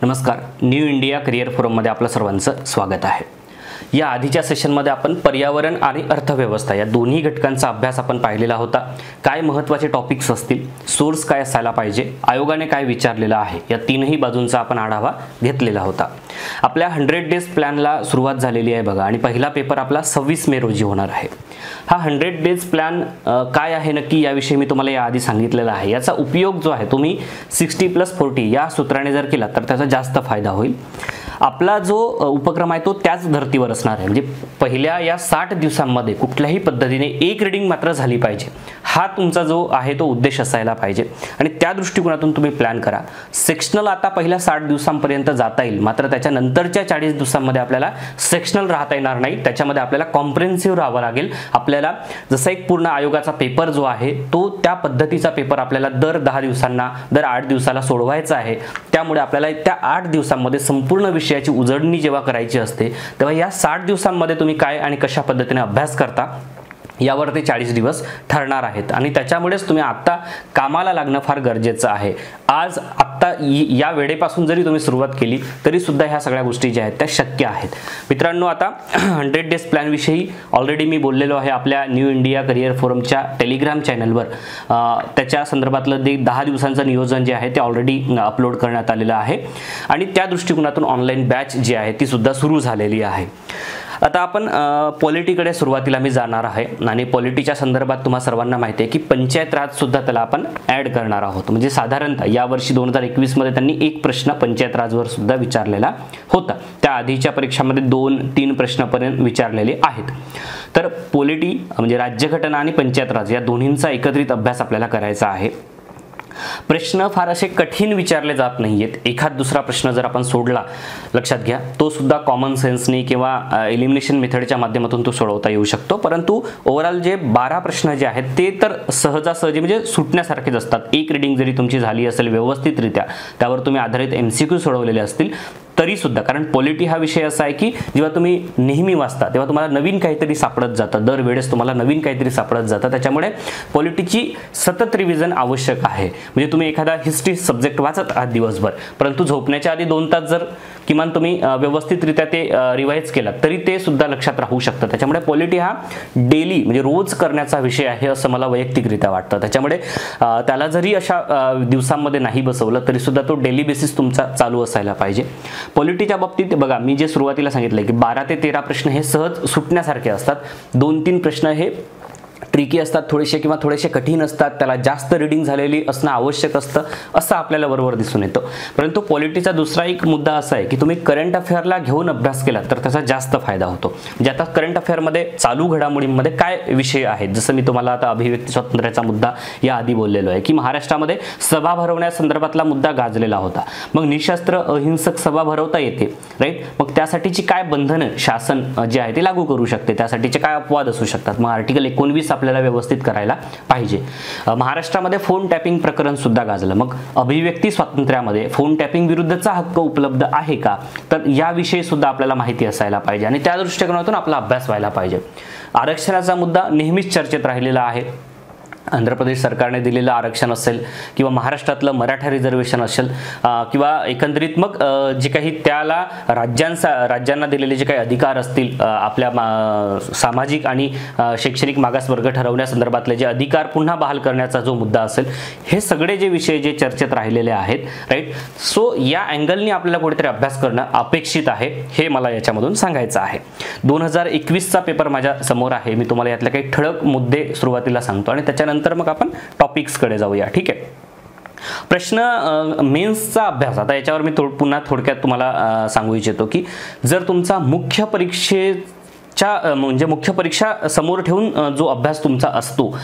नमस्कार, new India career फोरममध्ये आपलं सर्वांचं स्वागत आहे। या आधीच्या सेशनमध्ये आपण पर्यावरण आणि अर्थव्यवस्था या दोन्ही घटकांचा अभ्यास आपण पाहिलेला होता। काय महत्त्वाचे टॉपिक्स असतील, सोर्स काय असायला पाहिजे, आयोगाने काय विचारलेलं आहे, या तीनही बाजूंचा आपण आढावा घेतलेला होता। आपल्या 100 डेज प्लॅनला सुरुवात झालेली आहे बघा, आणि पहिला पेपर आपला 26 मे रोजी होणार आहे। हा 100 डेज प्लॅन काय आहे नक्की याविषयी मी तुम्हाला याआधी सांगितलेलं आहे। याचा उपयोग जो आहे तुम्ही 60+40 या सूत्राने जर केला तर त्याचा जास्त फायदा होईल। आपला जो उपक्रम आहे तो त्याच धर्तीवर असणार आहे, म्हणजे पहिल्या या 60 दिवसांमध्ये कुठल्याही पद्धतीने एक रीडिंग मात्र झाली पाहिजे, हा तुमचा जो आहे तो उद्देश असायला पाहिजे। आणि त्या दृष्टिकोनातून तुम्ही प्लॅन करा। सेक्शनल आता पहिल्या 60 दिवसांपर्यंत जाता येईल, मात्र त्याच्यानंतरच्या 40 दिवसांमध्ये आपल्याला सेक्शनल राहता येणार नाही, त्याच्यामध्ये आपल्याला कॉम्प्रिहेन्सिव्ह राहावं लागेल। आपल्याला जसा एक पूर्ण आयोगाचा पेपर जो आहे तो त्या पद्धतीचा पेपर आपल्याला दर 10 दिवसांना, दर 8 दिवसाला सोडवायचा आहे। त्यामुळे आपल्याला त्या 8 दिवसांमध्ये संपूर्ण विषयाची उजळणी जेव्हा करायची असते तेव्हा या 60 दिवसांमध्ये तुम्ही काय आणि कशा पद्धतीने अभ्यास करता यावर ते 40 दिवस ठरणार आहेत, आणि त्याच्यामुळेच तुम्ही आता कामाला लागणं फार गरजेचं आहे। आज आत्ता या वेळेपासून जरी तुम्ही सुरुवात केली तरी सुद्धा ह्या सगळ्या गोष्टी ज्या आहेत त्या शक्य आहेत। मित्रांनो, आता 100 डेज प्लॅन विषयी ऑलरेडी मी बोललेलो आहे आपल्या न्यू इंडिया करिअर फोरमच्या टेलिग्राम चॅनलवर। त्याच्या संदर्भातलं 10 दिवसांचं नियोजन जे आहे ते ऑलरेडी अपलोड करण्यात आलेलं आहे, आणि त्या दृष्टिकोनातून ऑनलाईन बॅच जी आहे ती सुद्धा सुरू झालेली आहे। आता आपण पॉलिटीकडे सुरुवातीला मी जाणार आहे, आणि पॉलिटीच्या संदर्भात तुम्हा सर्वांना माहिती आहे की पंचायत राज सुद्धा त्याला आपण ॲड करणार आहोत। म्हणजे साधारणतः यावर्षी 2021 मध्ये त्यांनी एक प्रश्न पंचायत राजवर सुद्धा विचारलेला होता। त्या आधीच्या परीक्षामध्ये 2-3 प्रश्नापर्यंत विचारलेले आहेत। तर पॉलिटी म्हणजे राज्यघटना आणि पंचायत राज या दोन्हींचा एकत्रित अभ्यास आपल्याला करायचा आहे। प्रश्न फार असे कठीण विचारले जात नाहीयेत। एखाद दुसरा प्रश्न जर आपण सोडला, लक्षात घ्या, तो सुद्धा कॉमन सेन्सनी किंवा एलिमिनेशन मेथडच्या माध्यमातून तो सोडवता येऊ शकतो। परंतु ओव्हरऑल जे 12 प्रश्न जे आहेत ते तर सहजासहजी म्हणजे सुटण्यासारखेच असतात। एक रीडिंग जरी तुमची झाली असेल व्यवस्थितरित्या, त्यावर तुम्ही आधारित MCQ सोडवलेले असतील तरी सुद्धा, कारण पॉलिटी हा विषय असा आहे की जेव्हा तुम्ही नेहमी वाचता तेव्हा तुम्हाला नवीन काहीतरी सापडत जातं, दरवेळेस तुम्हाला नवीन काहीतरी सापडत जातं। त्याच्यामुळे पॉलिटीची सतत रिव्हिजन आवश्यक आहे। म्हणजे तुम्ही एखादा हिस्ट्री सब्जेक्ट वाचत आहात दिवसभर, परंतु झोपण्याच्या आधी 2 तास जर किमान तुम्ही व्यवस्थितरित्या ते रिवाइज केला तरी ते सुद्धा लक्षात राहू शकतं। त्याच्यामुळे पॉलिटी हा डेली म्हणजे रोज करण्याचा विषय आहे असं मला वैयक्तिकरित्या वाटतं। त्याच्यामुळे त्याला जरी अशा दिवसांमध्ये नाही बसवलं तरी सुद्धा तो डेली बेसिस तुमचा चालू असायला पाहिजे। पॉलिटीच्या बाबतीत बघा, मी जे सुरुवातीला सांगितलं की 12 ते 13 प्रश्न हे सहज सुटण्यासारखे असतात। 2-3 प्रश्न हे ट्रिकी असतात थोडेसे, किंवा थोडेसे कठीण असतात, त्याला जास्त रीडिंग झालेली असणं आवश्यक असतं असं आपल्याला बरोबर दिसून येतं। परंतु पॉलिटीचा दुसरा एक मुद्दा असा आहे की तुम्ही करंट अफेअरला घेऊन अभ्यास केला तर त्याचा जास्त फायदा होतो। म्हणजे आता करंट अफेअरमध्ये चालू घडामोडींमध्ये काय विषय आहेत, जसं मी तुम्हाला आता अभिव्यक्ती स्वातंत्र्याचा मुद्दा याआधी बोललेलो आहे की महाराष्ट्रामध्ये सभा भरवण्यासंदर्भातला मुद्दा गाजलेला होता। मग निशस्त्र अहिंसक सभा भरवता येते, राईट? मग त्यासाठीची काय बंधनं शासन जे आहे ते लागू करू शकते, त्यासाठीचे काय अपवाद असू शकतात, मग आर्टिकल 19 आपल्याला व्यवस्थित करायला पाहिजे। महाराष्ट्रामध्ये फोन टॅपिंग प्रकरण सुद्धा गाजलं, मग अभिव्यक्ती स्वातंत्र्यामध्ये फोन टॅपिंग विरुद्धचा हक्क उपलब्ध आहे का, तर याविषयी सुद्धा आपल्याला माहिती असायला पाहिजे, आणि त्या दृष्टिकोनातून आपला अभ्यास व्हायला पाहिजे। आरक्षणाचा मुद्दा नेहमीच चर्चेत राहिलेला आहे। आंध्र प्रदेश सरकारने दिलेलं आरक्षण असेल, किंवा महाराष्ट्रातलं मराठा रिझर्वेशन असेल, किंवा एकंदरीत मग जे काही त्याला राज्यांना दिलेले जे काही अधिकार असतील, आपल्या सामाजिक आणि शैक्षणिक मागासवर्ग ठरवण्यासंदर्भातले जे अधिकार पुन्हा बहाल करण्याचा जो मुद्दा असेल, हे सगळे जे विषय जे चर्चेत राहिलेले आहेत, राईट? सो या अँगलनी आपल्याला कुठेतरी अभ्यास करणं अपेक्षित आहे, हे मला याच्यामधून सांगायचं आहे। 2021चा पेपर माझ्या समोर आहे, मी तुम्हाला यातले काही ठळक मुद्दे सुरुवातीला सांगतो आणि त्याच्यानंतर मग आपण टॉपिक्सकडे जाऊया, ठीक आहे? प्रश्न मेन्सचा अभ्यास, आता याच्यावर मी पुन्हा थोडक्यात तुम्हाला सांगू इच्छितो की जर तुमचा मुख्य परीक्षा समोर ठेवून जो अभ्यास तुमचा असतो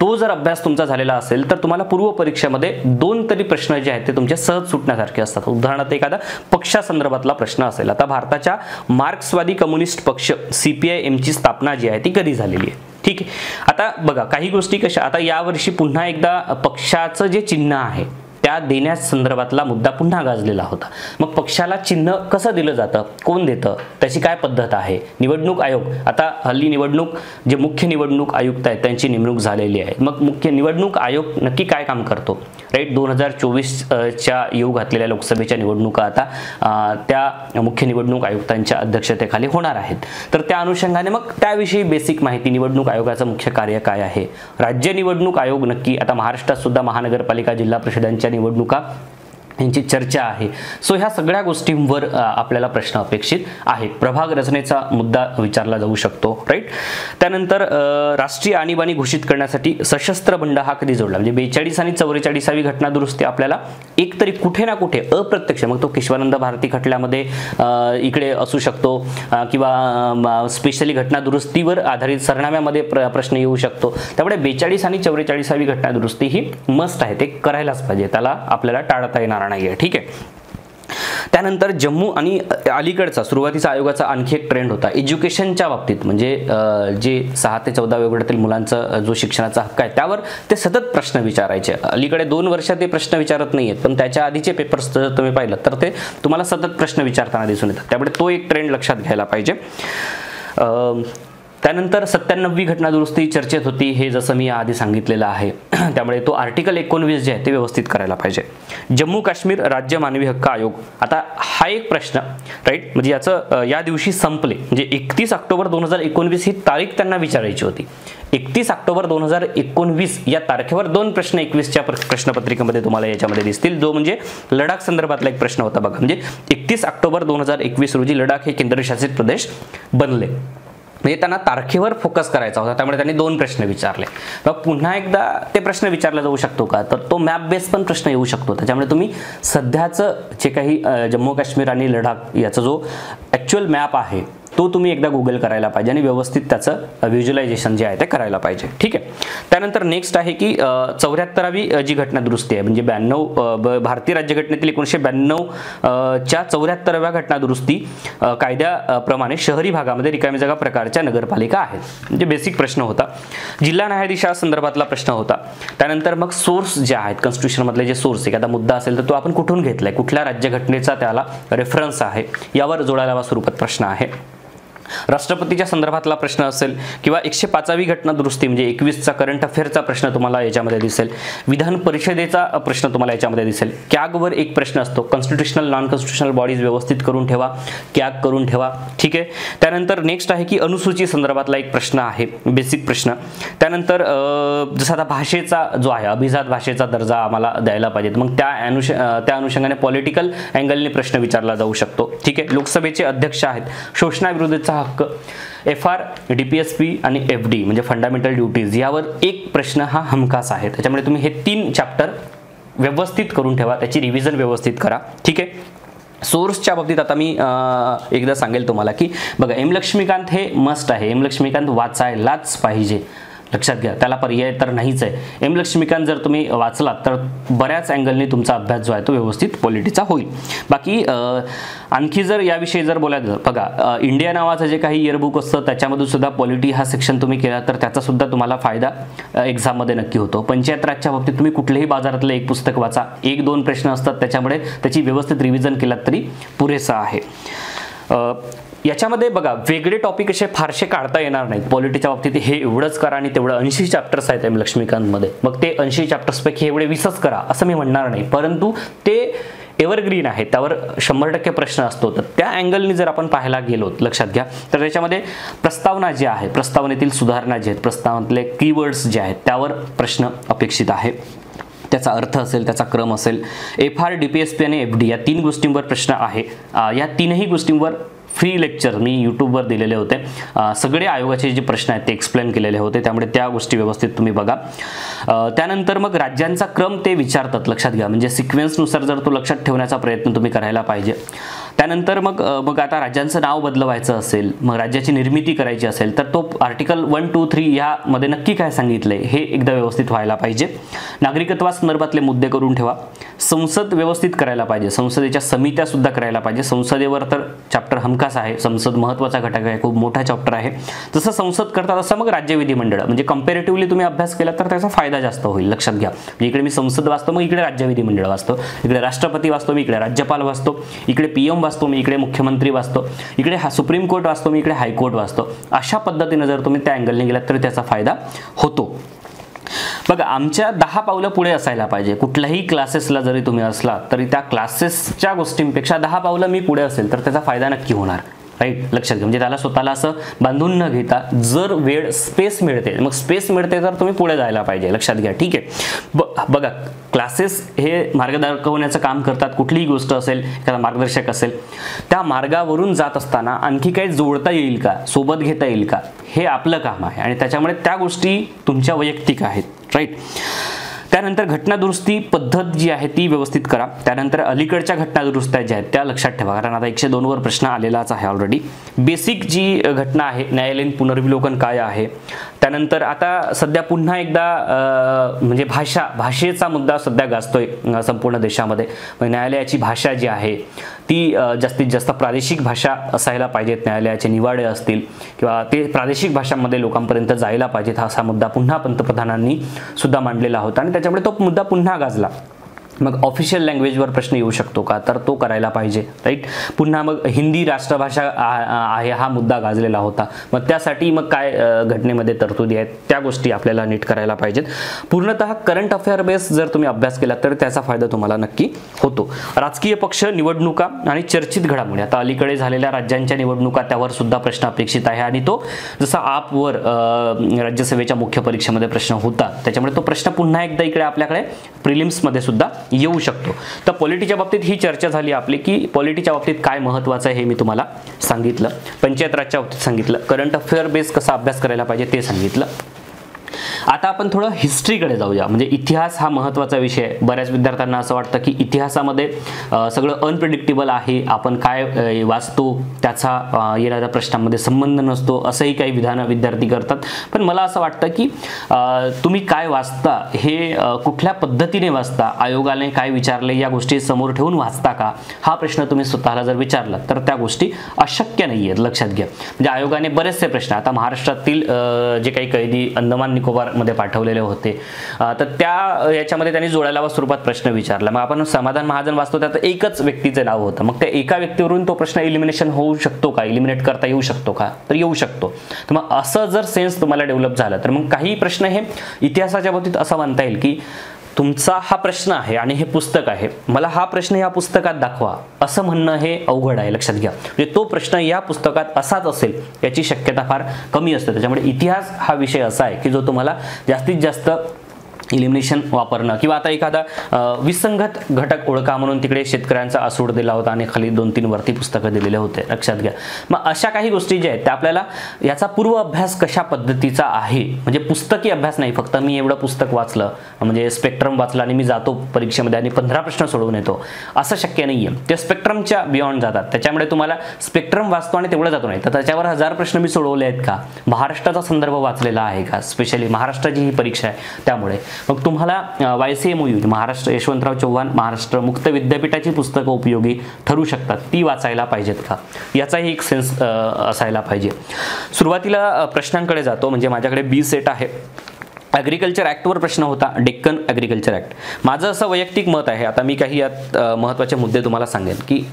तो जर अभ्यास तुमचा झालेला असेल तर तुम्हाला पूर्व परीक्षेमध्ये 2 तरी प्रश्न जे आहेत ते तुमचे सहज सुटण्यासारखे असतात। उदाहरणार्थ एखादा पक्षासंदर्भातला प्रश्न असेल, आता भारताच्या मार्क्सवादी कम्युनिस्ट पक्ष CPIM ची स्थापना जी आहे ती कधी झालेली आहे, ठीक आहे? आता बघा काही गोष्टी कशा, आता यावर्षी पुन्हा एकदा पक्षाचं जे चिन्ह आहे त्या देण्यास संदर्भातला मुद्दा पुन्हा गाजलेला होता. मग पक्षाला चिन्ह कसं दिलं जातं, कोण देतं, त्याची काय पद्धत आहे, निवडणूक आयोग, आता हल्ली निवडणूक जे मुख्य निवडणूक आयुक्त आहेत त्यांची नेमणूक झालेली आहे. मग मुख्य निवडणूक आयोग नक्की काय काम करतो, राईट. 2024च्या येऊ घातलेल्या लोकसभेच्या निवडणुका आता त्या मुख्य निवडणूक आयुक्तांच्या अध्यक्षतेखाली होणार आहेत. तर त्या अनुषंगाने मग त्याविषयी बेसिक माहिती, निवडणूक आयोगाचं मुख्य कार्य काय आहे, राज्य निवडणूक आयोग नक्की, आता महाराष्ट्रात सुद्धा महानगरपालिका जिल्हा परिषदांच्या निवडणुका यांची चर्चा आहे. सो ह्या सगळ्या गोष्टींवर आपल्याला प्रश्न अपेक्षित आहेत. प्रभाग रचनेचा मुद्दा विचारला जाऊ शकतो, राईट. त्यानंतर राष्ट्रीय आणीबाणी घोषित करण्यासाठी सशस्त्र बंड हा कधी जोडला, म्हणजे 42 आणि 44वी घटना दुरुस्ती आपल्याला एकतरी कुठे ना कुठे अप्रत्यक्ष, मग तो केशवानंद भारती खटल्यामध्ये इकडे असू शकतो किंवा स्पेशली घटना दुरुस्तीवर आधारित सरनाम्यामध्ये प्रश्न येऊ शकतो. त्यामुळे 42 आणि 44वी घटना दुरुस्ती ही मस्ट आहे, ते करायलाच पाहिजे, त्याला आपल्याला टाळता येणार नाहीये, ठीक आहे. त्यानंतर जम्मू आणि अलीकडचा सुरुवातीचा आयोगाचा आणखी एक ट्रेंड होता एज्युकेशनच्या बाबतीत, म्हणजे जे 6 ते 14 वयोगटातील मुलांचा जो शिक्षणाचा हक्क आहे त्यावर ते सतत प्रश्न विचारायचे. अलीकडे 2 वर्षात ते प्रश्न विचारत नाहीयेत, पण त्याच्या आधीचे पेपर्स जर तुम्ही पाहिलं तर ते तुम्हाला सतत प्रश्न विचारताना दिसून येतात. त्यामुळे तो एक ट्रेंड लक्षात घ्यायला पाहिजे. त्यानंतर 97वी घटना दुरुस्ती चर्चेत होती, हे जसं मी आधी सांगितलेलं आहे. त्यामुळे तो आर्टिकल 19 जे आहे ते व्यवस्थित करायला पाहिजे. जम्मू काश्मीर राज्य मानवी हक्क आयोग, आता हा एक प्रश्न, राईट, म्हणजे याचं या दिवशी संपले, म्हणजे 31 ऑक्टोबर 2019 ही तारीख त्यांना विचारायची होती. 31 ऑक्टोबर 2019 या तारखेवर 2 प्रश्न 21च्या प्रश्नपत्रिकेमध्ये तुम्हाला याच्यामध्ये दिसतील, जो म्हणजे लडाख संदर्भातला एक प्रश्न होता बघा. म्हणजे 31 ऑक्टोबर 2021 रोजी लडाख हे केंद्रशासित प्रदेश बनले, म्हणजे त्यांना तारखेवर फोकस करायचा होता, त्यामुळे त्यांनी 2 प्रश्न विचारले. मग पुन्हा एकदा ते प्रश्न विचारला जाऊ शकतो का, तर तो मॅप बेस पण प्रश्न येऊ शकतो. त्याच्यामुळे तुम्ही सध्याचं जे काही जम्मू काश्मीर आणि लडाख याचा जो ॲक्च्युअल मॅप आहे तो तुम्ही एकदा गुगल करायला पाहिजे आणि व्यवस्थित त्याचं व्हिज्युअलायझेशन जे आहे ते करायला पाहिजे, ठीक आहे. त्यानंतर नेक्स्ट आहे की 74वी जी घटना दुरुस्ती आहे, म्हणजे 92 भारतीय राज्यघटनेतील 1992च्या 74व्या घटना दुरुस्ती कायद्याप्रमाणे शहरी भागामध्ये रिकामी जागा प्रकारच्या नगरपालिका आहेत, म्हणजे बेसिक प्रश्न होता. जिल्हा न्यायाधीशासंदर्भातला प्रश्न होता. त्यानंतर मग सोर्स जे आहेत कॉन्स्टिट्यूशनमधले जे सोर्स, एखादा मुद्दा असेल तर तो आपण कुठून घेतलाय, कुठल्या राज्यघटनेचा त्याला रेफरन्स आहे, यावर जोडायला स्वरूपात प्रश्न आहे. राष्ट्रपतीच्या संदर्भातला प्रश्न असेल किंवा 105वी घटना दुरुस्ती म्हणजे 21चा करंट अफेअरचा प्रश्न तुम्हाला याच्यामध्ये दिसेल. विधान परिषदेचा प्रश्न तुम्हाला याच्यामध्ये दिसेल. कॅगवर एक प्रश्न असतो, कॉन्स्टिट्यूशनल नॉन कॉन्स्टिट्यूशनल बॉडीज व्यवस्थित करून ठेवा, कॅग करून ठेवा, ठीक आहे. त्यानंतर नेक्स्ट आहे की अनुसूची संदर्भातला एक प्रश्न आहे, बेसिक प्रश्न. त्यानंतर जसं आता भाषेचा जो आहे, अभिजात भाषेचा दर्जा आम्हाला द्यायला पाहिजे, मग त्या अनुषंगाने पॉलिटिकल अँगलने प्रश्न विचारला जाऊ शकतो, ठीक आहे. लोकसभेचे अध्यक्ष आहेत, शोषणाविरोधाचा हक्क, FR, DPSP आणि FD म्हणजे फंडामेंटल ड्युटीज, यावर एक प्रश्न हा हमखास आहे. त्याच्यामुळे तुम्ही हे 3 चॅप्टर व्यवस्थित करून ठेवा, त्याची रिव्हिजन व्यवस्थित करा, ठीक आहे. सोर्सच्या बाबतीत आता मी एकदा सांगेल तुम्हाला की बघा, एम लक्ष्मीकांत हे मस्ट आहे, एम लक्ष्मीकांत वाचायलाच पाहिजे, लक्षात घ्या, त्याला पर्याय तर नाहीच आहे. एम लक्ष्मीकांत जर तुम्ही वाचलात तर बऱ्याच अँगलने तुमचा अभ्यास जो आहे तो व्यवस्थित पॉलिटीचा होईल. बाकी आणखी जर याविषयी जर बोलायचं, बघा इंडिया नावाचं जे काही इयरबुक असतं त्याच्यामधून सुद्धा पॉलिटी हा सेक्शन तुम्ही केला तर त्याचा सुद्धा तुम्हाला फायदा एक्झाममध्ये नक्की होतो. पंचायत राजच्या बाबतीत तुम्ही कुठल्याही बाजारातलं एक पुस्तक वाचा, 1-2 प्रश्न असतात त्याच्यामुळे त्याची व्यवस्थित रिव्हिजन केलात तरी पुरेसा आहे. याच्यामध्ये बघा वेगळे टॉपिक असे फारसे काढता येणार नाहीत पॉलिटीच्या बाबतीत, हे एवढंच करा आणि तेवढं 80 चॅप्टर्स आहेत एम लक्ष्मीकांतमध्ये, मग ते 80 चॅप्टर्सपैकी एवढे 20च करा असं मी म्हणणार नाही, परंतु ते एव्हरग्रीन आहे, त्यावर 100% प्रश्न असतो. तर त्या अँगलनी जर आपण पाहायला गेलो, लक्षात घ्या, तर त्याच्यामध्ये प्रस्तावना जी आहे, प्रस्तावनेतील सुधारणा जे आहेत, प्रस्तावनेतले कीवर्ड्स जे आहेत त्यावर प्रश्न अपेक्षित आहे, त्याचा अर्थ असेल, त्याचा क्रम असेल. FR, DPSP आणि FD या 3 गोष्टींवर प्रश्न आहे. या 3ही गोष्टींवर फ्री लेक्चर मी यूट्यूबवर दिलेले होते, सगळे आयोगाचे जे प्रश्न आहेत ते एक्सप्लेन केलेले होते, त्यामुळे त्या गोष्टी व्यवस्थित तुम्ही बघा. त्यानंतर मग राज्यांचा क्रम ते विचारतात, लक्षात घ्या, म्हणजे सिक्वेन्सनुसार जर तो लक्षात ठेवण्याचा प्रयत्न तुम्ही करायला पाहिजे. त्यानंतर मग आता राज्यांचं नाव बदलवायचं असेल, मग राज्याची निर्मिती करायची असेल तर तो आर्टिकल 1, 2, 3 यामध्ये नक्की काय सांगितलंय हे एकदा व्यवस्थित व्हायला पाहिजे. नागरिकत्वासंदर्भातले मुद्दे करून ठेवा. संसद व्यवस्थित करायला पाहिजे, संसदेच्या समित्या सुद्धा करायला पाहिजे. संसदेवर तर चॅप्टर हमखास आहे, संसद महत्त्वाचा घटक आहे, खूप मोठा चॅप्टर आहे. जसं संसद करतात तसं मग राज्य विधिमंडळ, म्हणजे कंपॅरेटिव्हली तुम्ही अभ्यास केला तर त्याचा फायदा जास्त होईल, लक्षात घ्या. म्हणजे इकडे मी संसद वाचतो, मग इकडे राज्य विधिमंडळ वाचतो, इकडे राष्ट्रपती वाचतो, मी इकडे राज्यपाल वाचतो, इकडे PM वाचतो, मी इकडे मुख्यमंत्री वाचतो, इकडे सुप्रीम कोर्ट वाचतो, मी इकडे हायकोर्ट वाचतो. अशा पद्धतीने जर तुम्ही त्या अँगलने गेलात तर त्याचा फायदा होतो. बघा, आमच्या 10 पावलं पुढे असायला पाहिजे. कुठल्याही क्लासेसला जरी तुम्ही असला तरी त्या क्लासेसच्या गोष्टींपेक्षा 10 पावलं मी पुढे असेल तर त्याचा फायदा नक्की होणार, राईट, लक्षात घ्या. म्हणजे त्याला स्वतःला असं बांधून न घेता जर वेळ स्पेस मिळते, मग स्पेस मिळते तर तुम्ही पुढे जायला पाहिजे, लक्षात घ्या. ठीक आहे. बघा, क्लासेस हे मार्ग दाखवण्याचं काम करतात. कुठलीही गोष्ट असेल, एखादा मार्गदर्शक असेल, त्या मार्गावरून जात असताना आणखी काही जोडता येईल का, सोबत घेता येईल का, हे आपलं काम आहे आणि त्याच्यामुळे त्या गोष्टी तुमच्या वैयक्तिक आहेत, राईट. त्यानंतर घटनादुरुस्ती पद्धत जी आहे ती व्यवस्थित करा. त्यानंतर अलीकडच्या घटनादुरुस्त्या ज्या आहेत त्या लक्षात ठेवा, कारण आता 102 वर प्रश्न आलेलाच आहे ऑलरेडी. बेसिक जी घटना आहे, न्यायालयीन पुनर्विलोकन काय आहे. त्यानंतर आता सध्या पुन्हा एकदा म्हणजे भाषेचा मुद्दा सध्या गाजतोय संपूर्ण देशामध्ये. न्यायालयाची भाषा जी आहे ती जास्तीत जास्त प्रादेशिक भाषा असायला पाहिजेत. न्यायालयाचे निवाडे असतील किंवा ते प्रादेशिक भाषांमध्ये लोकांपर्यंत जायला पाहिजेत, असा मुद्दा पुन्हा पंतप्रधानांनी सुद्धा मांडलेला होता आणि त्याच्यामुळे तो मुद्दा पुन्हा गाजला. मग ऑफिशियल लँग्वेजवर प्रश्न येऊ शकतो का, तर तो करायला पाहिजे, राईट. पुन्हा मग हिंदी राष्ट्रभाषा आहे हा मुद्दा गाजलेला होता, मग त्यासाठी मग काय घटनेमध्ये तरतुदी आहेत त्या गोष्टी आपल्याला नीट करायला पाहिजेत. पूर्णतः करंट अफेअर बेस जर तुम्ही अभ्यास केला तर त्याचा फायदा तुम्हाला नक्की होतो. राजकीय पक्ष, निवडणुका आणि चर्चित घडामोडी, आता अलीकडे झालेल्या राज्यांच्या निवडणुका त्यावर सुद्धा प्रश्न अपेक्षित आहे आणि तो जसा आपवर राज्यसभेच्या मुख्य परीक्षेमध्ये प्रश्न होता त्याच्यामुळे तो प्रश्न पुन्हा एकदा इकडे आपल्याकडे प्रिलिम्समध्ये सुद्धा येऊ शकतो. तर पॉलिटीच्या बाबतीत ही चर्चा झाली आपली की पॉलिटीच्या बाबतीत काय महत्त्वाचं आहे हे मी तुम्हाला सांगितलं, पंचायत राजच्या बाबतीत सांगितलं, करंट अफेअर बेस कसा अभ्यास करायला पाहिजे ते सांगितलं. आता आपण थोडं हिस्ट्रीकडे जाऊया. म्हणजे इतिहास हा महत्त्वाचा विषय आहे. बऱ्याच विद्यार्थ्यांना असं वाटतं की इतिहासामध्ये सगळं अनप्रिडिक्टेबल आहे, आपण काय वाचतो त्याचा येणाऱ्या प्रश्नांमध्ये संबंध नसतो, असंही काही विद्यार्थी करतात. पण मला असं वाटतं की तुम्ही काय वाचता हे कुठल्या पद्धतीने वाचता, आयोगाने काय विचारले या गोष्टी समोर ठेवून वाचता का, हा प्रश्न तुम्ही स्वतःला जर विचारला तर त्या गोष्टी अशक्य नाही आहेत, लक्षात घ्या. म्हणजे आयोगाने बरेचसे प्रश्न, आता महाराष्ट्रातील जे काही कैदी अंदमान निकोबार मध्ये पाठवलेले होते तर त्या याच्यामध्ये त्यांनी जोड्याला स्वरूपात प्रश्न विचारला. मग आपण समाधान महाजन वाचतो त्यात एकच व्यक्तीचं नाव होतं, मग त्या एका व्यक्तीवरून तो प्रश्न इलिमिनेशन होऊ शकतो का, इलिमिनेट करता येऊ शकतो का, तर येऊ शकतो. तर मग असं जर सेन्स तुम्हाला डेव्हलप झाला तर मग काही प्रश्न हे इतिहासाच्या बाबतीत असं म्हणता येईल की तुमचा हा प्रश्न आहे आणि हे पुस्तक आहे, मला हा प्रश्न या पुस्तकात दाखवा असं म्हणणं हे अवघड आहे, लक्षात घ्या. म्हणजे तो प्रश्न या पुस्तकात असाच असेल याची शक्यता फार कमी असते. त्याच्यामुळे इतिहास हा विषय असा आहे की जो तुम्हाला जास्तीत जास्त इलिमिनेशन वापरणं किंवा आता एखादा विसंगत घटक ओळखा म्हणून तिकडे शेतकऱ्यांचा आसूड दिला होता आणि खाली 2-3 वरती पुस्तकं दिलेले होते, लक्षात घ्या. मग अशा काही गोष्टी ज्या आहेत त्या आपल्याला याचा पूर्व अभ्यास कशा पद्धतीचा आहे, म्हणजे पुस्तकी अभ्यास नाही फक्त मी एवढं पुस्तक वाचलं म्हणजे स्पेक्ट्रम वाचलं आणि मी जातो परीक्षेमध्ये आणि 15 प्रश्न सोडवून येतो, असं शक्य नाहीये. ते स्पेक्ट्रमच्या बियॉन्ड जातात. त्याच्यामुळे तुम्हाला स्पेक्ट्रम वाचतो आणि तेवढं जातो नाही तर त्याच्यावर 1000 प्रश्न मी सोडवले आहेत का, महाराष्ट्राचा संदर्भ वाचलेला आहे का, स्पेशली महाराष्ट्राची ही परीक्षा आहे त्यामुळे मग तुम्हाला YCMOU महाराष्ट्र यशवंतराव चव्हाण महाराष्ट्र मुक्त विद्यापीठाची पुस्तकं उपयोगी ठरू शकतात, ती वाचायला पाहिजेत का, याचाही एक सेन्स असायला पाहिजे. सुरुवातीला प्रश्नांकडे जातो. म्हणजे माझ्याकडे B सेट आहे. ॲग्रिकल्चर ॲक्टवर प्रश्न होता, डेक्कन ॲग्रिकल्चर ॲक्ट. माझं असं वैयक्तिक मत आहे, आता मी काही यात महत्त्वाचे मुद्दे तुम्हाला सांगेन की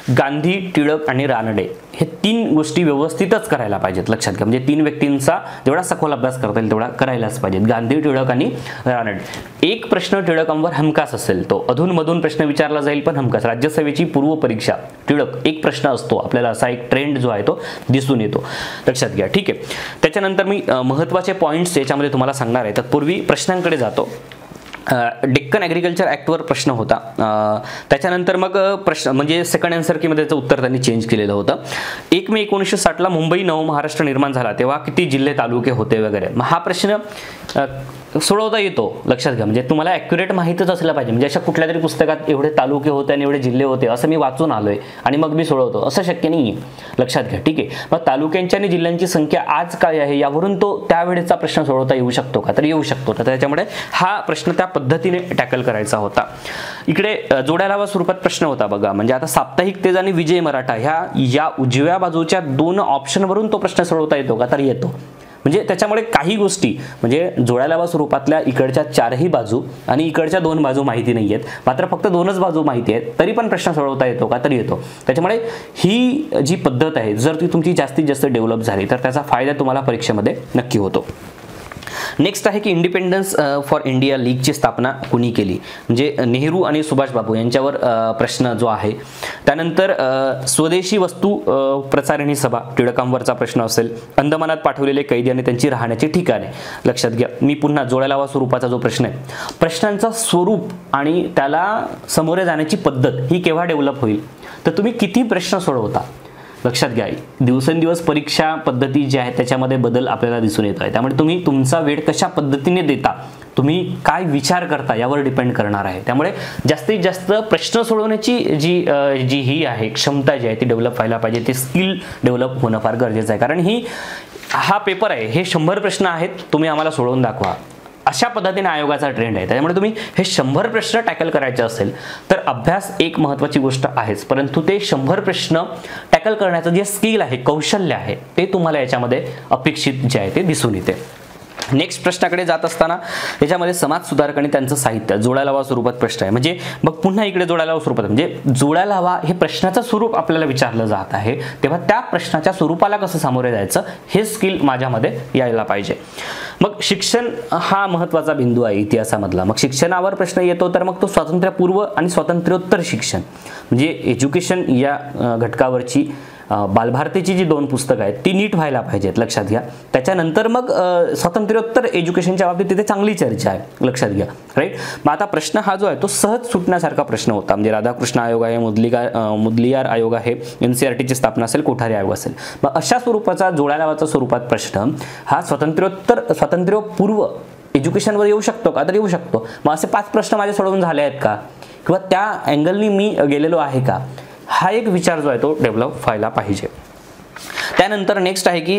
गांधी, टिळक आणि रानडे हे 3 गोष्टी व्यवस्थितच करायला पाहिजेत, लक्षात घ्या. म्हणजे 3 व्यक्तींचा जेवढा सखोल अभ्यास करता येईल तेवढा करायलाच पाहिजेत, गांधी, टिळक आणि रानडे. एक प्रश्न टिळकांवर हमखास असेल, तो अधूनमधून प्रश्न विचारला जाईल पण हमखास. राज्यसभेची पूर्व परीक्षा टिळक एक प्रश्न असतो, आपल्याला असा एक ट्रेंड जो आहे तो दिसून येतो, लक्षात घ्या. ठीक आहे. त्याच्यानंतर मी महत्त्वाचे पॉईंट्स याच्यामध्ये तुम्हाला सांगणार आहे. तत्पूर्वी प्रश्नांकडे जातो. डेक्कन ॲग्रिकल्चर ॲक्टवर प्रश्न होता. त्याच्यानंतर मग प्रश्न म्हणजे सेकंड आन्सर की मध्ये त्याचं उत्तर त्यांनी चेंज केलेलं होतं. 1 मे 1960ला मुंबई नवमहाराष्ट्र निर्माण झाला तेव्हा किती जिल्हे तालुके होते वगैरे. मग हा प्रश्न सोडवता येतो, लक्षात घ्या. म्हणजे तुम्हाला ॲक्युरेट माहीतच असलं पाहिजे. म्हणजे अशा कुठल्या तरी पुस्तकात एवढे तालुके होते आणि एवढे जिल्हे होते असं मी वाचून आलोय आणि मग मी सोडवतो असं शक्य नाही आहे, लक्षात घ्या. ठीक आहे, मग तालुक्यांची आणि जिल्ह्यांची संख्या आज काय आहे यावरून तो त्यावेळेचा प्रश्न सोडवता येऊ शकतो का, तर येऊ शकतो. तर त्याच्यामुळे हा प्रश्न त्या पद्धतीने टॅकल करायचा होता. इकडे जोड्या लावा स्वरूपात प्रश्न होता बघा. म्हणजे आता साप्ताहिक तेज आणि विजय मराठा या उजव्या बाजूच्या 2 ऑप्शनवरून तो प्रश्न सोडवता येतो का, तर येतो. म्हणजे त्याच्यामुळे काही गोष्टी म्हणजे जोड्या लावा स्वरूपातल्या इकडच्या 4ही बाजू आणि इकडच्या 2 बाजू माहिती नाही आहेत, मात्र फक्त 2च बाजू माहिती आहेत, तरी पण प्रश्न सोडवता येतो का, तर येतो. त्याच्यामुळे ही जी पद्धत आहे जर ती तुमची जास्तीत जास्त डेव्हलप झाली तर त्याचा फायदा तुम्हाला परीक्षेमध्ये नक्की होतो. नेक्स्ट आहे की इंडिपेंडन्स फॉर इंडिया लीगची स्थापना कुणी केली. म्हणजे नेहरू आणि सुभाष बाबू यांच्यावर प्रश्न जो आहे. त्यानंतर स्वदेशी वस्तू प्रसारिणी सभा टिळकांवरचा प्रश्न असेल. अंदमानात पाठवलेले कैदी आणि त्यांची राहण्याची ठिकाणे, लक्षात घ्या. मी पुन्हा जोड्या लावा स्वरूपाचा जो प्रश्न आहे, प्रश्नांचा स्वरूप आणि त्याला सामोरे जाण्याची पद्धत ही केव्हा डेव्हलप होईल, तर तुम्ही किती प्रश्न सोडवता, लक्षात घ्या. दिवसेंदिवस परीक्षा पद्धती जी आहे त्याच्यामध्ये बदल आपल्याला दिसून येत आहे. त्यामुळे तुम्ही तुमचा वेळ कशा पद्धतीने देता, तुम्ही काय विचार करता यावर डिपेंड करणार आहे. त्यामुळे जास्तीत जास्त प्रश्न सोडवण्याची जी ही आहे क्षमता जी आहे ती डेव्हलप व्हायला पाहिजे. ते स्किल डेव्हलप होणं फार गरजेचं आहे. कारण हा पेपर आहे, हे 100 प्रश्न आहेत, तुम्ही आम्हाला सोडवून दाखवा, अशा पद्धतीने आयोगाचा ट्रेंड आहे. त्यामुळे तुम्ही हे 100 प्रश्न टॅकल करायचे असेल तर अभ्यास एक महत्त्वाची गोष्ट आहेच, परंतु ते 100 प्रश्न टॅकल करण्याचं जे स्किल आहे, कौशल्य आहे, ते तुम्हाला याच्यामध्ये अपेक्षित जे आहे ते दिसून येते. नेक्स्ट प्रश्नाकडे जात असताना याच्यामध्ये समाज सुधारक आणि त्यांचं साहित्य जोड्या लावा स्वरूपात प्रश्न आहे. म्हणजे मग पुन्हा इकडे जोड्या लावा स्वरूपात म्हणजे जोड्या लावा हे प्रश्नाचं स्वरूप आपल्याला विचारलं जात आहे, तेव्हा त्या प्रश्नाच्या स्वरूपाला कसं सामोरे जायचं हे स्किल माझ्यामध्ये यायला पाहिजे. मग शिक्षण हा महत्त्वाचा बिंदू आहे इतिहासामधला. मग शिक्षणावर प्रश्न येतो तर मग तो स्वातंत्र्यपूर्व आणि स्वातंत्र्योत्तर शिक्षण म्हणजे एज्युकेशन या घटकावरची बालभारतीची जी 2 पुस्तकं आहेत ती नीट व्हायला पाहिजेत, लक्षात घ्या. त्याच्यानंतर मग स्वातंत्र्योत्तर एज्युकेशनच्या बाबतीत तिथे चांगली चर्चा आहे, लक्षात घ्या. राईट. मग आता प्रश्न हा जो आहे तो सहज सुटण्यासारखा प्रश्न होता. म्हणजे राधाकृष्ण आयोग आहे, मुदलियार आयोग आहे, NCERTची स्थापना असेल, कोठारी आयोग असेल. मग अशा स्वरूपाचा जोड्या लावाचा स्वरूपात प्रश्न हा स्वातंत्र्यपूर्व एज्युकेशनवर येऊ शकतो का, तर येऊ शकतो. मग असे 5 प्रश्न माझे सोडवून झाले आहेत का, किंवा त्या अँगलनी मी गेलेलो आहे का, हा एक विचार जो आहे तो डेव्हलप व्हायला पाहिजे. त्यानंतर नेक्स्ट आहे की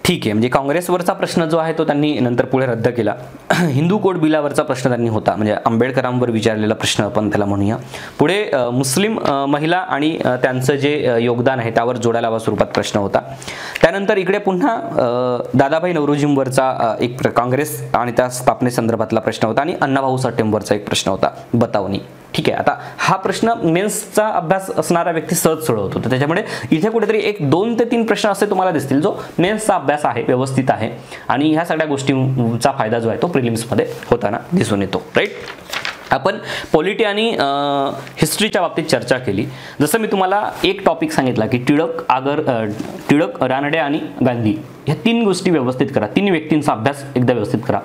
ठीक आहे, म्हणजे काँग्रेसवरचा प्रश्न जो आहे तो त्यांनी नंतर पुढे रद्द केला. हिंदू कोड बिलावरचा प्रश्न त्यांनी होता, म्हणजे आंबेडकरांवर विचारलेला प्रश्न आपण त्याला म्हणूया. पुढे मुस्लिम महिला आणि त्यांचं जे योगदान आहे त्यावर जोड्या लावा स्वरूपात प्रश्न होता. त्यानंतर इकडे पुन्हा दादाभाई नौरोजींवरचा एक काँग्रेस आणि त्या स्थापनेसंदर्भातला प्रश्न होता आणि अण्णाभाऊ साठेंवरचा एक प्रश्न होता, बतावनी. ठीक आहे. आता हा प्रश्न मेन्सचा अभ्यास असणारा व्यक्ती सहज सोडवतो, तर त्याच्यामुळे इथे कुठेतरी 2 ते 3 प्रश्न असे तुम्हाला दिसतील जो मेन्सचा अभ्यास आहे, व्यवस्थित आहे, आणि ह्या सगळ्या गोष्टींचा फायदा जो आहे तो प्रिलिम्समध्ये होताना दिसून येतो. राईट. आपण पॉलिटी आणि हिस्ट्रीच्या बाबतीत चर्चा केली. जसं मी तुम्हाला एक टॉपिक सांगितला की टिळक, रानडे आणि गांधी ह्या 3 गोष्टी व्यवस्थित करा, 3 व्यक्तींचा अभ्यास एकदा व्यवस्थित करा.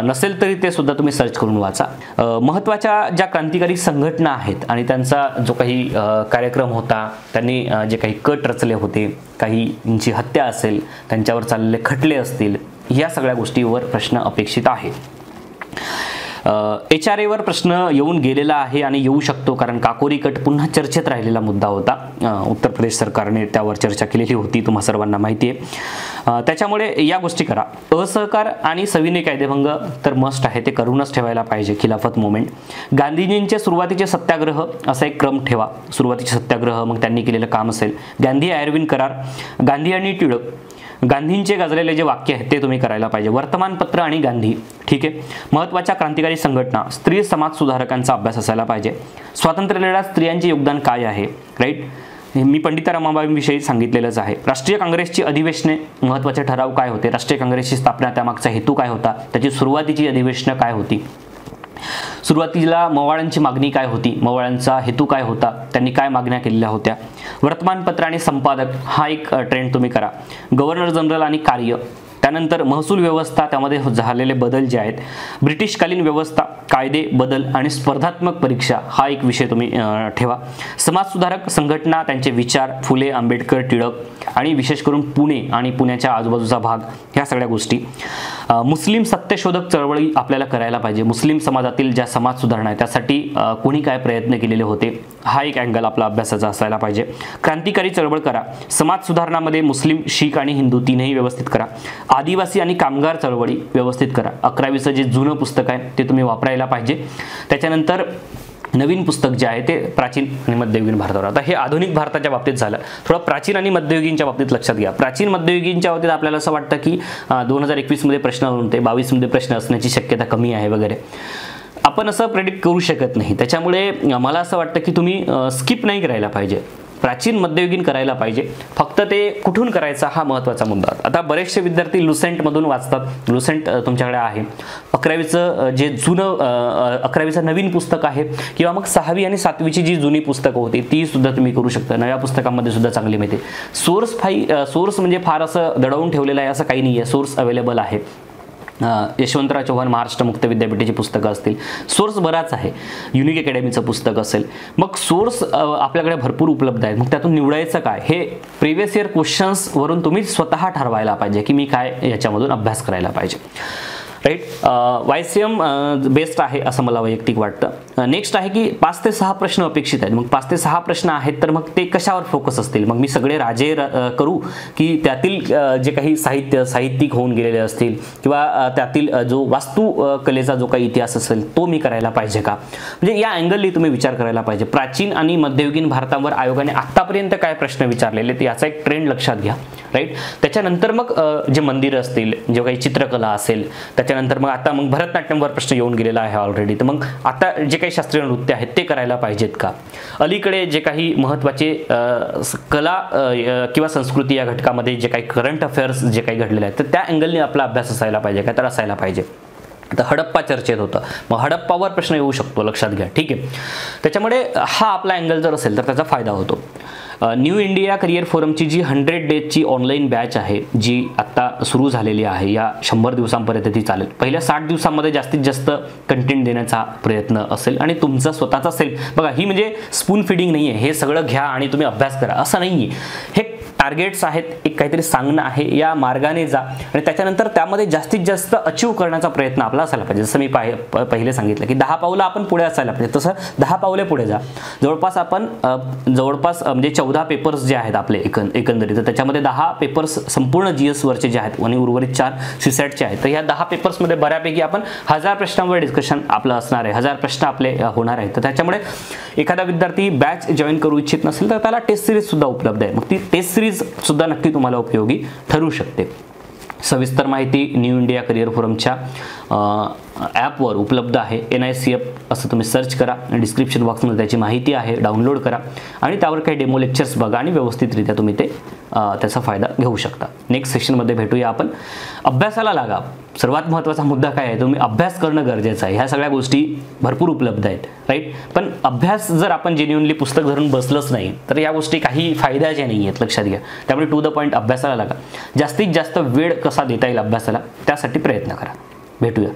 नसेल तरी ते सुद्धा तुम्ही सर्च करून वाचा. महत्त्वाच्या ज्या क्रांतिकारी संघटना आहेत आणि त्यांचा जो काही कार्यक्रम होता, त्यांनी जे काही कट रचले होते, काहींची हत्या असेल, त्यांच्यावर चाललेले खटले असतील, या सगळ्या गोष्टीवर प्रश्न अपेक्षित आहे. HRAवर प्रश्न येऊन गेलेला आहे आणि येऊ शकतो, कारण काकोरी कट पुन्हा चर्चेत राहिलेला मुद्दा होता. उत्तर प्रदेश सरकारने त्यावर चर्चा केलेली होती, तुम्हा सर्वांना माहिती आहे. त्याच्यामुळे या गोष्टी करा. असहकार आणि सविनय कायदेभंग तर मस्ट आहे, ते करूनच ठेवायला पाहिजे. खिलाफत मुवमेंट, गांधीजींचे सुरुवातीचे सत्याग्रह असा एक क्रम ठेवा. सुरुवातीचे सत्याग्रह, मग त्यांनी केलेलं काम असेल. गांधी आयर्विन करार, गांधी आणि टिळक, गांधींचे गाजलेले जे वाक्य आहेत ते तुम्ही करायला पाहिजे. वर्तमानपत्र आणि गांधी. ठीक आहे. महत्त्वाच्या क्रांतिकारी संघटना, स्त्री समाज सुधारकांचा अभ्यास असायला पाहिजे. स्वातंत्र्य लढ्यात स्त्रियांचे योगदान काय आहे. राईट. मी पंडिता रमाबाईंविषयी सांगितलेलंच आहे. राष्ट्रीय काँग्रेसची अधिवेशने, महत्त्वाचे ठराव काय होते, राष्ट्रीय काँग्रेसची स्थापना, त्यामागचा हेतू काय होता, त्याची सुरुवातीची अधिवेशनं काय होती, सुरुवातीला मवाळांची मागणी काय होती, मवाळांचा हेतू काय होता, त्यांनी काय मागण्या केलेल्या होत्या. वर्तमानपत्र आणि संपादक हा एक ट्रेंड तुम्ही करा. गव्हर्नर जनरल आणि कार्य, त्यानंतर महसूल व्यवस्था, त्यामध्ये झालेले बदल जे आहेत, ब्रिटिशकालीन व्यवस्था, कायदे बदल आणि स्पर्धात्मक परीक्षा हा एक विषय तुम्ही ठेवा. समाजसुधारक संघटना, त्यांचे विचार, फुले, आंबेडकर, टिळक आणि विशेष करून पुणे आणि पुण्याच्या आजूबाजूचा भाग, ह्या सगळ्या गोष्टी. मुस्लिम सत्यशोधक चळवळी आपल्याला करायला पाहिजे. मुस्लिम समाजातील ज्या समाज सुधारणा आहे त्यासाठी कोणी काय प्रयत्न केलेले होते, हा एक अँगल आपला अभ्यासाचा असायला पाहिजे. क्रांतिकारी चळवळ करा. समाज सुधारणामध्ये मुस्लिम, शीख आणि हिंदू तीनही व्यवस्थित करा. आदिवासी आणि कामगार चळवळी व्यवस्थित करा. 11वीचं जे जुनं पुस्तक आहे ते तुम्ही वापरायला पाहिजे. त्याच्यानंतर नवीन पुस्तक जे आहे ते प्राचीन आणि मध्ययुगीन भारतावर. आता हे आधुनिक भारताच्या बाबतीत झालं. थोडं प्राचीन आणि मध्ययुगीनच्या बाबतीत लक्षात घ्या. प्राचीन मध्ययुगीनच्या बाबतीत आपल्याला असं वाटतं की 2021 मध्ये प्रश्न होते, 22 मध्ये प्रश्न असण्याची शक्यता कमी आहे वगैरे. आपण असं प्रेडिक्ट करू शकत नाही. त्याच्यामुळे मला असं वाटतं की तुम्ही स्किप नाही करायला पाहिजे, प्राचीन मध्ययुगीन करायला पाहिजे. फक्त ते कुठून करायचा हा महत्त्वाचा मुद्दा. आता बरेचसे विद्यार्थी लुसेंटमधून वाचतात. लुसेंट तुमच्याकडे आहे. 11वीचं जे जुनं 11वीचं नवीन पुस्तक आहे किंवा मग 6वी आणि 7वीची जी जुनी पुस्तकं होती ती सुद्धा तुम्ही करू शकता. नव्या पुस्तकांमध्ये सुद्धा चांगली माहिती. सोर्स म्हणजे फार असं दडवून ठेवलेलं आहे असं काही नाही आहे. सोर्स अवेलेबल आहे. यशवंतराव चव्हाण महाराष्ट्र मुक्त विद्यापीठाची पुस्तकं असतील, सोर्स बराच आहे. युनिक अकॅडमीचं पुस्तक असेल, मग सोर्स आपल्याकडे भरपूर उपलब्ध आहेत. मग त्यातून निवडायचं काय हे प्रिव्हियस इयर क्वेश्चन्सवरून तुम्ही स्वतः ठरवायला पाहिजे की मी काय याच्यामधून अभ्यास करायला पाहिजे. राईट. YCM बेस्ट आहे असं मला वैयक्तिक वाटतं. नेक्स्ट आहे की 5 ते 6 प्रश्न अपेक्षित आहेत. मग 5 ते 6 प्रश्न आहेत तर मग ते कशावर फोकस असतील. मग मी सगळे राजे करू की त्यातील जे काही साहित्यिक होऊन गेलेले असतील किंवा त्यातील जो वास्तुकलेचा जो काही इतिहास असेल तो मी करायला पाहिजे का. म्हणजे या अँगलनी तुम्ही विचार करायला पाहिजे. प्राचीन आणि मध्ययुगीन भारतावर आयोगाने आत्तापर्यंत काय प्रश्न विचारलेले ते याचा एक ट्रेंड लक्षात घ्या. राईट. त्याच्यानंतर मग जे मंदिर असतील, जे काही चित्रकला असेल, त्याच्यानंतर मग आता मग भरतनाट्यमवर प्रश्न येऊन गेलेला आहे ऑलरेडी. तर मग आता जे काही शास्त्रीय नृत्य आहेत ते करायला पाहिजेत का. अलीकडे जे काही महत्त्वाचे कला किंवा संस्कृती या घटकामध्ये जे काही करंट अफेअर्स जे काही घडलेले आहेत तर त्या अँगलने आपला अभ्यास असायला पाहिजे का, तर असायला पाहिजे. आता हडप्पा चर्चेत होतं, मग हडप्पावर प्रश्न येऊ शकतो, लक्षात घ्या. ठीक आहे. त्याच्यामुळे हा आपला अँगल जर असेल तर त्याचा फायदा होतो. न्यू इंडिया करिअर फोरमची जी 100 डेजची ऑनलाईन बॅच आहे जी आत्ता सुरू झालेली आहे, या 100 दिवसांपर्यंत ती चालेल. पहिल्या 60 दिवसांमध्ये जास्तीत जास्त कंटेंट देण्याचा प्रयत्न असेल आणि तुमचा स्वतःचा सेल्फ. बघा, ही म्हणजे स्पून फिडिंग नाही आहे. हे सगळं घ्या आणि तुम्ही अभ्यास करा असं नाही आहे. हे टार्गेट्स आहेत, एक काहीतरी सांगणं आहे, या मार्गाने जा आणि त्याच्यानंतर त्यामध्ये जास्तीत जास्त अचीव करण्याचा प्रयत्न आपला असायला पाहिजे. जसं मी पहिले सांगितलं की 10 पावलं आपण पुढे असायला पाहिजे, तसं 10 पावले पुढे जा. जवळपास म्हणजे 14 पेपर्स जे आहेत आपले एकंदरीत, तर त्याच्यामध्ये 10 पेपर्स संपूर्ण GS वरचे जे आहेत आणि उर्वरित 4 CSATचे आहेत. तर ह्या 10 पेपर्समध्ये बऱ्यापैकी आपण 1000 प्रश्नांवर डिस्कशन आपलं असणार आहे, 1000 प्रश्न आपले होणार आहेत. तर त्याच्यामुळे एखादा विद्यार्थी बॅच जॉईन करू इच्छित नसेल तर त्याला टेस्ट सिरीज सुद्धा उपलब्ध आहे. मग ती टेस्ट सिरीज सुद्धा नक्की तुम्हाला उपयोगी ठरू शकते. सविस्तर माहिती न्यू इंडिया करिअर फोरमच्या ॲपवर उपलब्ध आहे. NICF असं तुम्ही सर्च करा. डिस्क्रिप्शन बॉक्समध्ये त्याची माहिती आहे, डाउनलोड करा आणि त्यावर काही डेमो लेक्चर्स बघा आणि व्यवस्थितरित्या तुम्ही ते त्याचा फायदा घेऊ शकता. नेक्स्ट सेशनमध्ये भेटूया आपण. अभ्यासाला लागा. सर्वात महत्त्वाचा मुद्दा काय आहे, तुम्ही अभ्यास करणं गरजेचं आहे. ह्या सगळ्या गोष्टी भरपूर उपलब्ध आहेत. राईट. पण अभ्यास जर आपण जेन्युइनली पुस्तक धरून बसलंच नाही तर या गोष्टी काही फायद्याच्या नाही आहेत, लक्षात घ्या. त्यामुळे टू द पॉईंट अभ्यासाला लागा. जास्तीत जास्त वेळ कसा देता येईल अभ्यासाला त्यासाठी प्रयत्न करा. भेटूया.